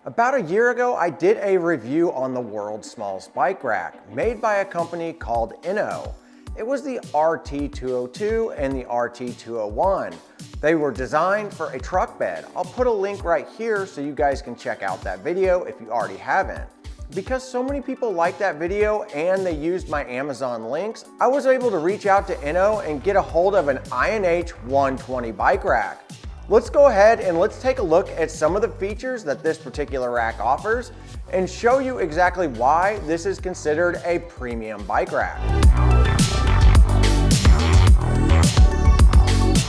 About a year ago, I did a review on the world's smallest bike rack, made by a company called Inno. It was the RT202 and the RT201. They were designed for a truck bed. I'll put a link right here so you guys can check out that video if you already haven't. Because so many people liked that video and they used my Amazon links, I was able to reach out to Inno and get a hold of an INH-120 bike rack. Let's go ahead and let's take a look at some of the features that this particular rack offers and show you exactly why this is considered a premium bike rack.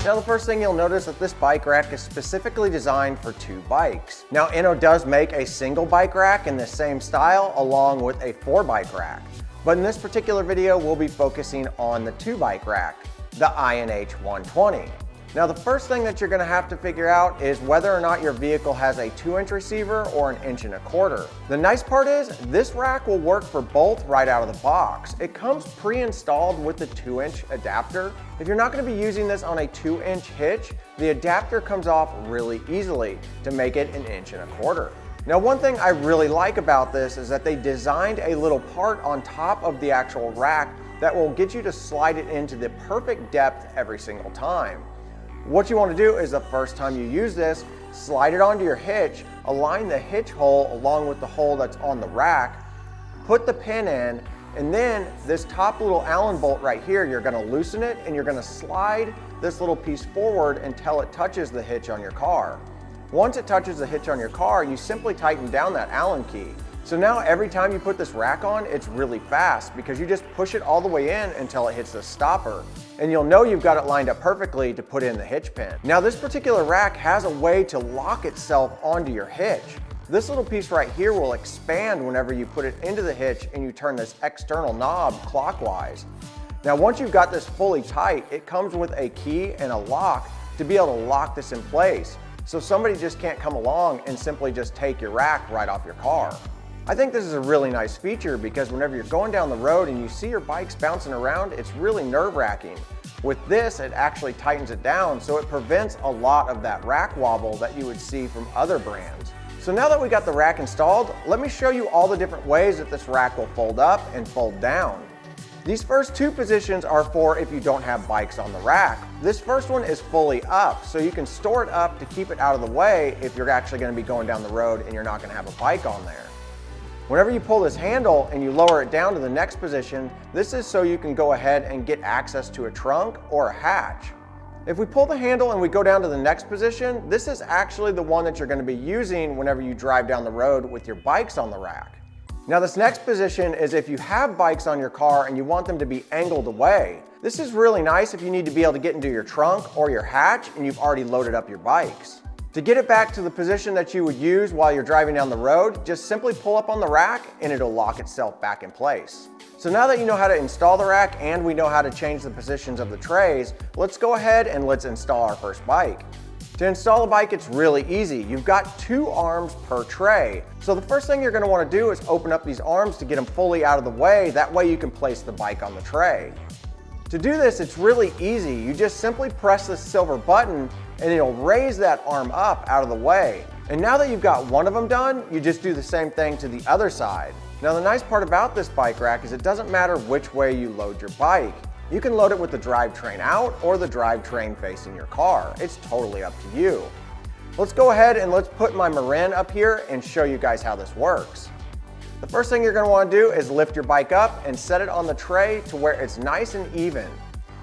Now the first thing you'll notice that this bike rack is specifically designed for two bikes. Now Inno does make a single bike rack in the same style along with a 4-bike rack. But in this particular video, we'll be focusing on the 2-bike rack, the INH-120. Now the first thing that you're going to have to figure out is whether or not your vehicle has a 2-inch receiver or an 1.25 inch. The nice part is this rack will work for both right out of the box. It comes pre-installed with the 2-inch adapter. If you're not going to be using this on a 2-inch hitch, the adapter comes off really easily to make it an 1.25 inch. Now one thing I really like about this is that they designed a little part on top of the actual rack that will get you to slide it into the perfect depth every single time. What you want to do is the first time you use this, slide it onto your hitch, align the hitch hole along with the hole that's on the rack, put the pin in, and then this top little Allen bolt right here, you're going to loosen it and you're going to slide this little piece forward until it touches the hitch on your car. Once it touches the hitch on your car, you simply tighten down that Allen key. So now every time you put this rack on, it's really fast because you just push it all the way in until it hits the stopper. And you'll know you've got it lined up perfectly to put in the hitch pin. Now this particular rack has a way to lock itself onto your hitch. This little piece right here will expand whenever you put it into the hitch and you turn this external knob clockwise. Now once you've got this fully tight, it comes with a key and a lock to be able to lock this in place. So somebody just can't come along and simply just take your rack right off your car. I think this is a really nice feature because whenever you're going down the road and you see your bikes bouncing around, it's really nerve-wracking. With this, it actually tightens it down so it prevents a lot of that rack wobble that you would see from other brands. So now that we got the rack installed, let me show you all the different ways that this rack will fold up and fold down. These first two positions are for if you don't have bikes on the rack. This first one is fully up, so you can store it up to keep it out of the way if you're actually going to be going down the road and you're not going to have a bike on there. Whenever you pull this handle and you lower it down to the next position, this is so you can go ahead and get access to a trunk or a hatch. If we pull the handle and we go down to the next position, this is actually the one that you're going to be using whenever you drive down the road with your bikes on the rack. Now this next position is if you have bikes on your car and you want them to be angled away. This is really nice if you need to be able to get into your trunk or your hatch and you've already loaded up your bikes. To get it back to the position that you would use while you're driving down the road, just simply pull up on the rack and it'll lock itself back in place. So now that you know how to install the rack and we know how to change the positions of the trays, let's go ahead and let's install our first bike. To install a bike, it's really easy. You've got 2 arms per tray. So the first thing you're going to want to do is open up these arms to get them fully out of the way. That way you can place the bike on the tray. To do this, it's really easy. You just simply press this silver button and it'll raise that arm up out of the way. And now that you've got one of them done, you just do the same thing to the other side. Now the nice part about this bike rack is it doesn't matter which way you load your bike. You can load it with the drivetrain out or the drivetrain facing your car. It's totally up to you. Let's go ahead and let's put my Marin up here and show you guys how this works. The first thing you're going to want to do is lift your bike up and set it on the tray to where it's nice and even.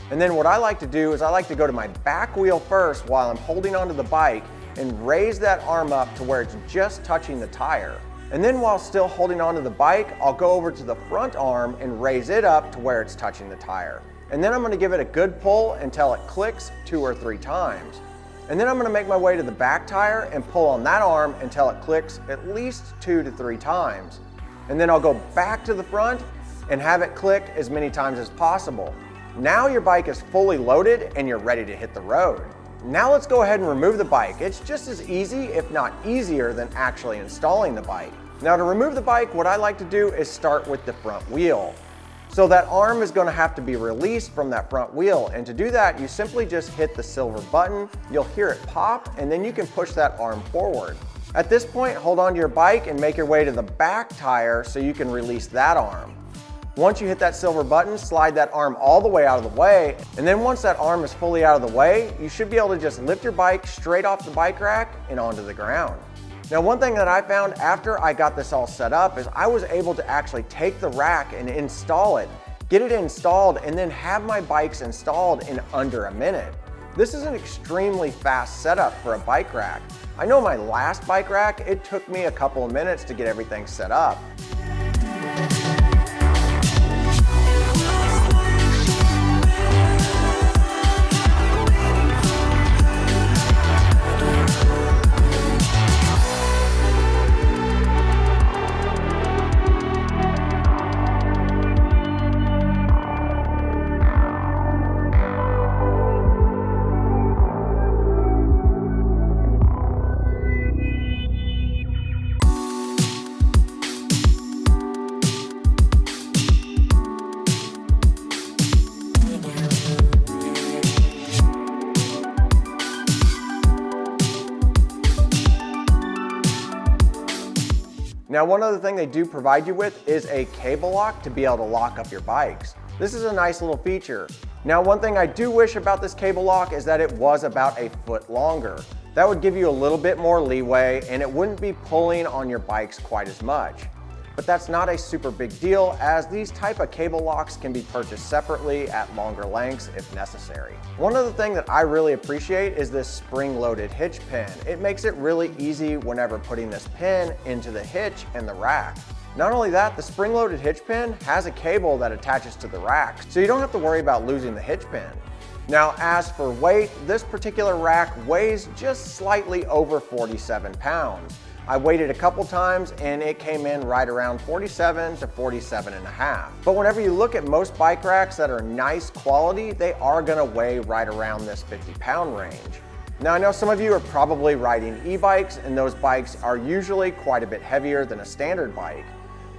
And then what I like to do is I like to go to my back wheel first while I'm holding onto the bike and raise that arm up to where it's just touching the tire. And then while still holding onto the bike, I'll go over to the front arm and raise it up to where it's touching the tire. And then I'm going to give it a good pull until it clicks 2 or 3 times. And then I'm going to make my way to the back tire and pull on that arm until it clicks at least 2 to 3 times. And then I'll go back to the front and have it click as many times as possible. Now your bike is fully loaded and you're ready to hit the road. Now let's go ahead and remove the bike. It's just as easy, if not easier, than actually installing the bike. Now to remove the bike, what I like to do is start with the front wheel. So that arm is going to have to be released from that front wheel, and to do that you simply just hit the silver button, you'll hear it pop, and then you can push that arm forward. At this point, hold on to your bike and make your way to the back tire so you can release that arm. Once you hit that silver button, slide that arm all the way out of the way, and then once that arm is fully out of the way, you should be able to just lift your bike straight off the bike rack and onto the ground. Now, one thing that I found after I got this all set up is I was able to actually take the rack and install it, get it installed, and then have my bikes installed in under a minute. This is an extremely fast setup for a bike rack. I know my last bike rack, it took me a couple of minutes to get everything set up. Now, one other thing they do provide you with is a cable lock to be able to lock up your bikes. This is a nice little feature. Now, one thing I do wish about this cable lock is that it was about a foot longer. That would give you a little bit more leeway and it wouldn't be pulling on your bikes quite as much. But that's not a super big deal, as these type of cable locks can be purchased separately at longer lengths if necessary. One other thing that I really appreciate is this spring-loaded hitch pin. It makes it really easy whenever putting this pin into the hitch and the rack. Not only that, the spring-loaded hitch pin has a cable that attaches to the rack, so you don't have to worry about losing the hitch pin. Now, as for weight, this particular rack weighs just slightly over 47 pounds. I weighed it a couple times and it came in right around 47 to 47 and a half. But whenever you look at most bike racks that are nice quality, they are gonna weigh right around this 50-pound range. Now, I know some of you are probably riding e-bikes and those bikes are usually quite a bit heavier than a standard bike.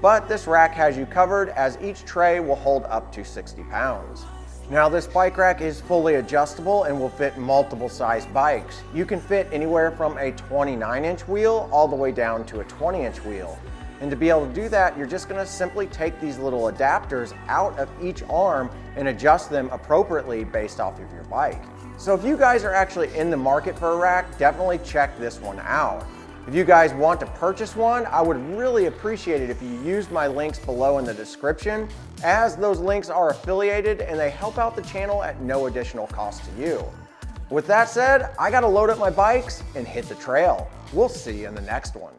But this rack has you covered, as each tray will hold up to 60 pounds. Now, this bike rack is fully adjustable and will fit multiple size bikes. You can fit anywhere from a 29-inch wheel all the way down to a 20-inch wheel. And to be able to do that, you're just gonna simply take these little adapters out of each arm and adjust them appropriately based off of your bike. So if you guys are actually in the market for a rack, definitely check this one out. If you guys want to purchase one, I would really appreciate it if you used my links below in the description, as those links are affiliated and they help out the channel at no additional cost to you. With that said, I gotta load up my bikes and hit the trail. We'll see you in the next one.